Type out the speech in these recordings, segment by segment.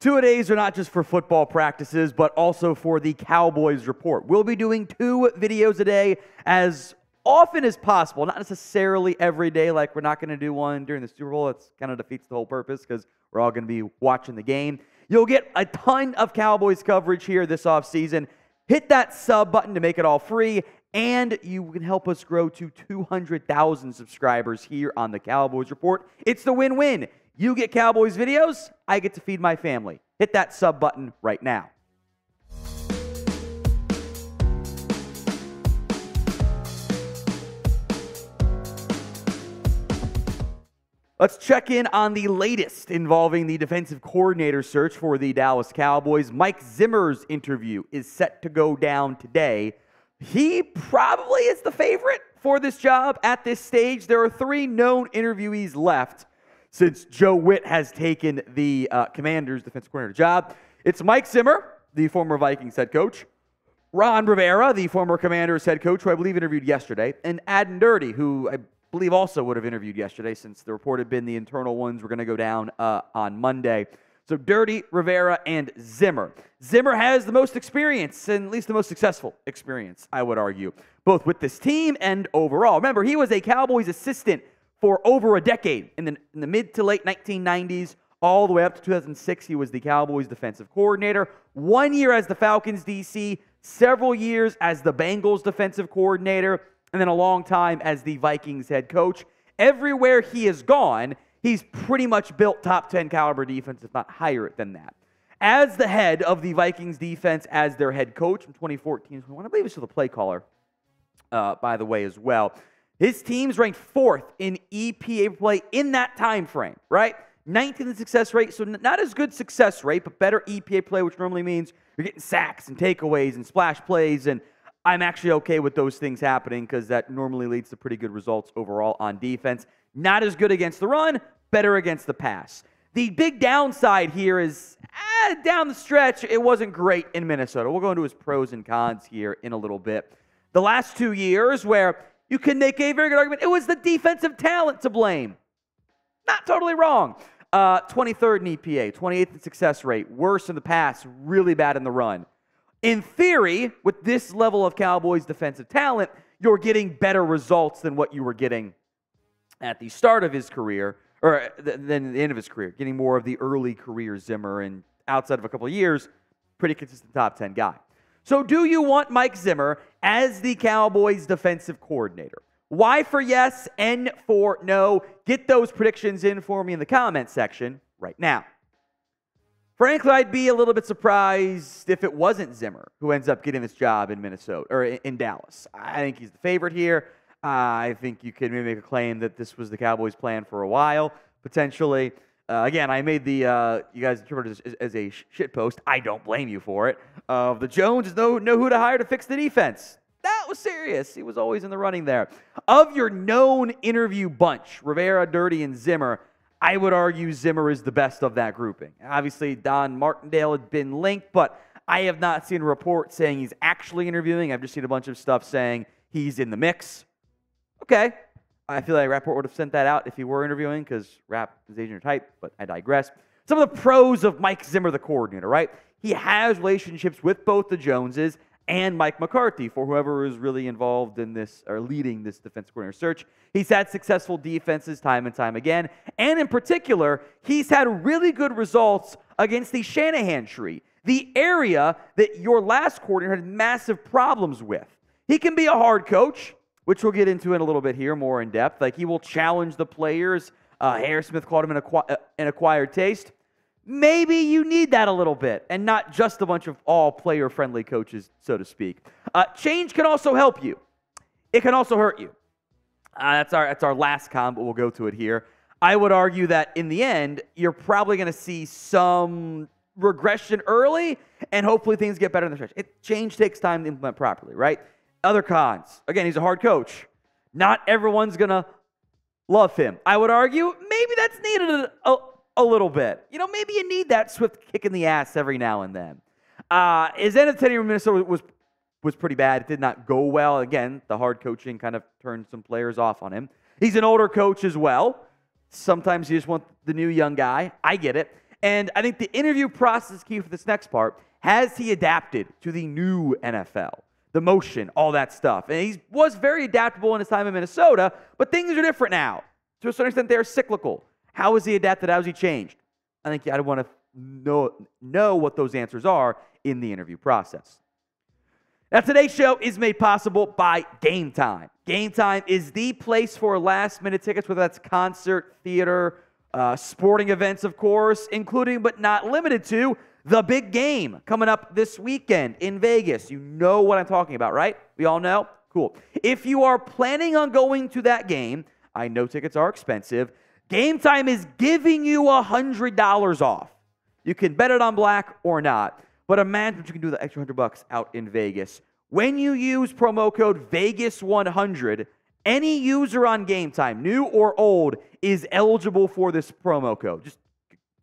Two-a-days are not just for football practices, but also for the Cowboys Report. We'll be doing 2 videos a day as often as possible, not necessarily every day, like we're not going to do one during the Super Bowl. That kind of defeats the whole purpose because we're all going to be watching the game. You'll get a ton of Cowboys coverage here this offseason. Hit that sub button to make it all free, and you can help us grow to 200,000 subscribers here on the Cowboys Report. It's the win-win. You get Cowboys videos, I get to feed my family. Hit that sub button right now. Let's check in on the latest involving the defensive coordinator search for the Dallas Cowboys. Mike Zimmer's interview is set to go down today. He probably is the favorite for this job at this stage. There are 3 known interviewees left since Joe Witt has taken the Commanders' defensive coordinator job. It's Mike Zimmer, the former Vikings head coach, Ron Rivera, the former Commanders head coach, who I believe interviewed yesterday, and Dan Quinn, who I believe also would have interviewed yesterday since the report had been the internal ones were going to go down on Monday. So Dirty, Rivera, and Zimmer. Zimmer has the most experience, and at least the most successful experience, I would argue, both with this team and overall. Remember, he was a Cowboys assistant for over a decade. In the mid to late 1990s, all the way up to 2006, he was the Cowboys defensive coordinator. 1 year as the Falcons DC, several years as the Bengals defensive coordinator, and then a long time as the Vikings head coach. Everywhere he has gone, he's pretty much built top 10 caliber defense, if not higher than that. As the head of the Vikings defense, as their head coach from 2014, I believe he's still the play caller, by the way, as well. His team's ranked 4th in EPA play in that time frame, right? 19th in success rate, so not as good success rate, but better EPA play, which normally means you're getting sacks and takeaways and splash plays, and I'm actually okay with those things happening because that normally leads to pretty good results overall on defense. Not as good against the run, better against the pass. The big downside here is, down the stretch, it wasn't great in Minnesota. We'll go into his pros and cons here in a little bit. The last 2 years where you can make a very good argument, it was the defensive talent to blame. Not totally wrong. 23rd in EPA, 28th in success rate, worse in the pass, really bad in the run. In theory, with this level of Cowboys defensive talent, you're getting better results than what you were getting at the start of his career, or than the end of his career, getting more of the early career Zimmer, and outside of a couple of years, pretty consistent top 10 guy. So do you want Mike Zimmer as the Cowboys defensive coordinator? Y for yes, N for no. Get those predictions in for me in the comment section right now. Frankly, I'd be a little bit surprised if it wasn't Zimmer who ends up getting this job in Minnesota or in Dallas. I think he's the favorite here. I think you could maybe make a claim that this was the Cowboys' plan for a while, potentially. Again, I made the, you guys interpreted it as a shit post. I don't blame you for it. The Jones know who to hire to fix the defense. That was serious. He was always in the running there. Of your known interview bunch, Rivera, Dirty, and Zimmer, I would argue Zimmer is the best of that grouping. Obviously, Don Martindale had been linked, but I have not seen a report saying he's actually interviewing. I've just seen a bunch of stuff saying he's in the mix. Okay. I feel like Rapport would have sent that out if he were interviewing because Rapp is agent type, but I digress. Some of the pros of Mike Zimmer, the coordinator, right? He has relationships with both the Joneses and Mike McCarthy, for whoever is really involved in this or leading this defensive coordinator search. He's had successful defenses time and time again. And in particular, he's had really good results against the Shanahan tree, the area that your last coordinator had massive problems with. He can be a hard coach, which we'll get into in a little bit here, more in depth. Like, he will challenge the players. Smith called him an acquired taste. Maybe you need that a little bit, and not just a bunch of all player-friendly coaches, so to speak. Change can also help you. It can also hurt you. That's our last con, but we'll go to it here. I would argue that in the end, you're probably going to see some regression early, and hopefully things get better in the stretch. Change takes time to implement properly, right? Other cons. Again, he's a hard coach. Not everyone's going to love him. I would argue maybe that's needed a little bit. You know, maybe you need that swift kick in the ass every now and then. His end of tenure in Minnesota was pretty bad. It did not go well. Again, the hard coaching kind of turned some players off on him. He's an older coach as well. Sometimes you just want the new young guy. I get it. And I think the interview process is key for this next part. Has he adapted to the new NFL? The motion, all that stuff. And he was very adaptable in his time in Minnesota, but things are different now. To a certain extent, they're cyclical. How has he adapted? How has he changed? I think I'd want to know what those answers are in the interview process. Now, today's show is made possible by Game Time. Game Time is the place for last-minute tickets, whether that's concert, theater, sporting events, of course, including but not limited to the big game coming up this weekend in Vegas. You know what I'm talking about, right? We all know? Cool. If you are planning on going to that game, I know tickets are expensive, Game Time is giving you $100 off. You can bet it on black or not, but imagine what you can do with the extra $100 out in Vegas. When you use promo code VEGAS100, any user on Game Time, new or old, is eligible for this promo code. Just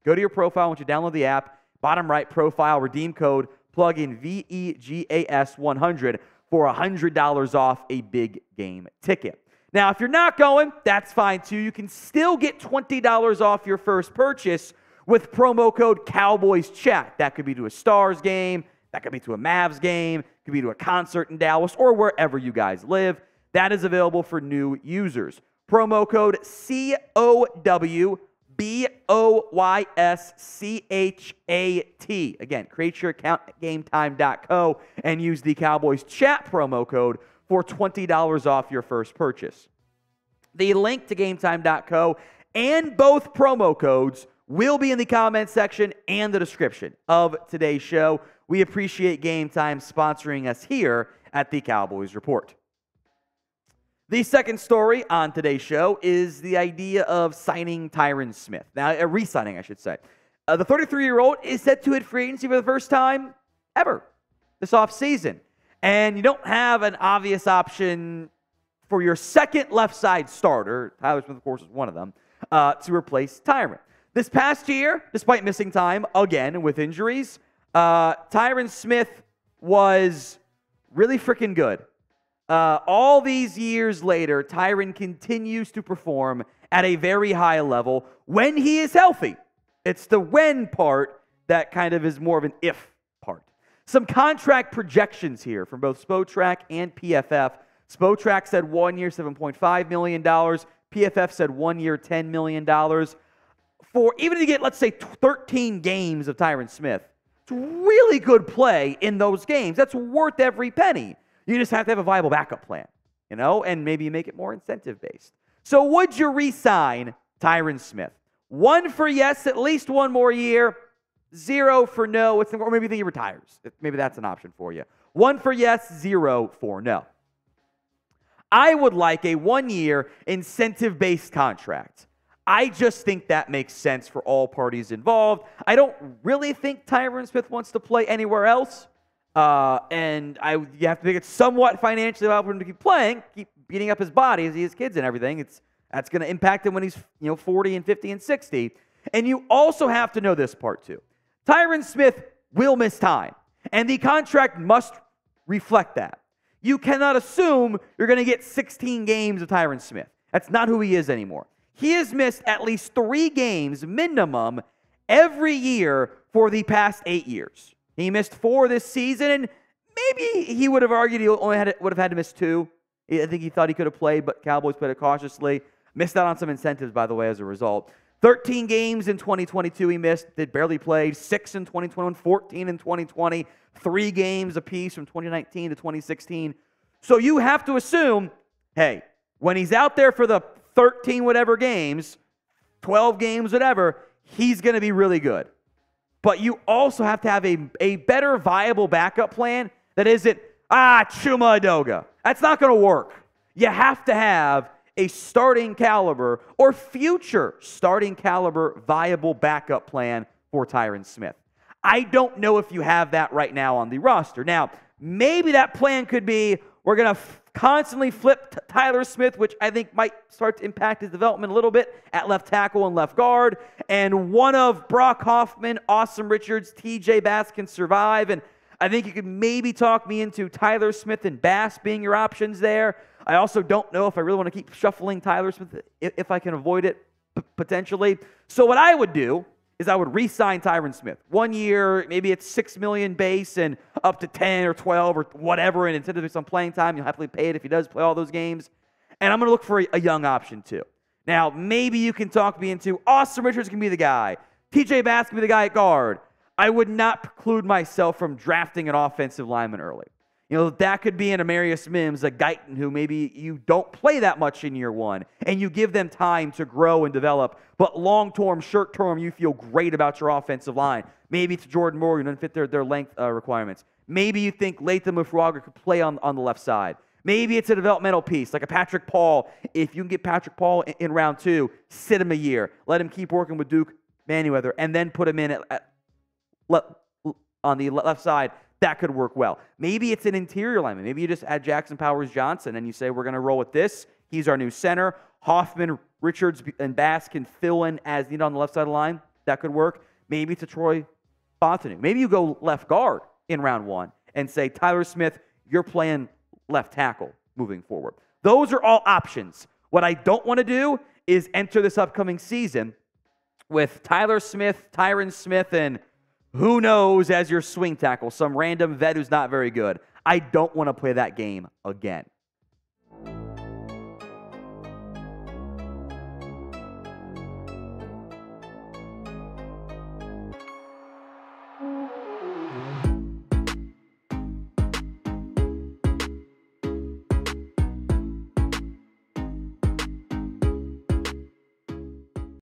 go to your profile once you download the app, bottom right profile, redeem code, plug in VEGAS100 for $100 off a big game ticket. Now, if you're not going, that's fine too. You can still get $20 off your first purchase with promo code Cowboys Chat. That could be to a Stars game, that could be to a Mavs game, it could be to a concert in Dallas, or wherever you guys live. That is available for new users. Promo code COWBOYSCHAT. Again, create your account at GameTime.co and use the Cowboys Chat promo code for $20 off your first purchase. The link to GameTime.co and both promo codes will be in the comment section and the description of today's show. We appreciate Game Time sponsoring us here at the Cowboys Report. The second story on today's show is the idea of signing Tyron Smith. Now, re-signing, I should say. The 33-year-old is set to hit free agency for the first time ever this offseason. And you don't have an obvious option for your second left side starter, Tyler Smith, of course, is one of them, to replace Tyron. This past year, despite missing time again with injuries, Tyron Smith was really freaking good. All these years later, Tyron continues to perform at a very high level when he is healthy. It's the when part that kind of is more of an if part. Some contract projections here from both Spotrac and PFF. Spotrac said 1 year, $7.5 million. PFF said 1 year, $10 million. For even to get, let's say, 13 games of Tyron Smith, it's really good play in those games. That's worth every penny. You just have to have a viable backup plan, you know, and maybe you make it more incentive-based. So would you re-sign Tyron Smith? 1 for yes, at least 1 more year. 0 for no, or maybe you think he retires. Maybe that's an option for you. 1 for yes, 0 for no. I would like a 1-year incentive-based contract. I just think that makes sense for all parties involved. I don't really think Tyron Smith wants to play anywhere else. And you have to make it somewhat financially viable for him to keep playing, keep beating up his body as he has kids and everything. That's going to impact him when he's 40 and 50 and 60. And you also have to know this part too. Tyron Smith will miss time, and the contract must reflect that. You cannot assume you're going to get 16 games of Tyron Smith. That's not who he is anymore. He has missed at least 3 games minimum every year for the past 8 years. He missed 4 this season, and maybe he would have argued he only would have had to miss 2. I think he thought he could have played, but Cowboys played it cautiously. Missed out on some incentives, by the way, as a result. 13 games in 2022 he missed, did barely played. 6 in 2021, 14 in 2020. 3 games apiece from 2019 to 2016. So you have to assume, hey, when he's out there for the 13 whatever games, 12 games, whatever, he's going to be really good. But you also have to have a better viable backup plan that isn't, Chuma Edoga. That's not going to work. You have to have a starting caliber or future starting caliber viable backup plan for Tyron Smith. I don't know if you have that right now on the roster. Now, maybe that plan could be we're going to constantly flip Tyler Smith, which I think might start to impact his development a little bit at left tackle and left guard. And one of Brock Hoffman, Awesome Richards, TJ Bass can survive. And I think you could maybe talk me into Tyler Smith and Bass being your options there. I also don't know if I really want to keep shuffling Tyler Smith if I can avoid it potentially. So what I would do is I would re-sign Tyron Smith. 1 year, maybe it's $6 million base and up to 10 or 12 or whatever, and instead of some playing time, you'll happily pay it if he does play all those games. And I'm going to look for a young option too. Now, maybe you can talk me into Austin Richards can be the guy. TJ Bass can be the guy at guard. I would not preclude myself from drafting an offensive lineman early. You know, that could be an Amarius Mims, a Guyton, who maybe you don't play that much in year one, and you give them time to grow and develop. But long-term, short-term, you feel great about your offensive line. Maybe it's Jordan Morgan, doesn't fit their length requirements. Maybe you think Latham Mufraga could play on the left side. Maybe it's a developmental piece, like a Patrick Paul. If you can get Patrick Paul in round 2, sit him a year. Let him keep working with Duke Manyweather, and then put him in on the left side. That could work well. Maybe it's an interior lineman. Maybe you just add Jackson Powers Johnson and you say, we're going to roll with this. He's our new center. Hoffman, Richards, and Bass can fill in as needed on the left side of the line. That could work. Maybe it's a Troy Fontenot. Maybe you go left guard in round 1 and say, Tyler Smith, you're playing left tackle moving forward. Those are all options. What I don't want to do is enter this upcoming season with Tyler Smith, Tyron Smith, and who knows as your swing tackle, some random vet who's not very good. I don't want to play that game again.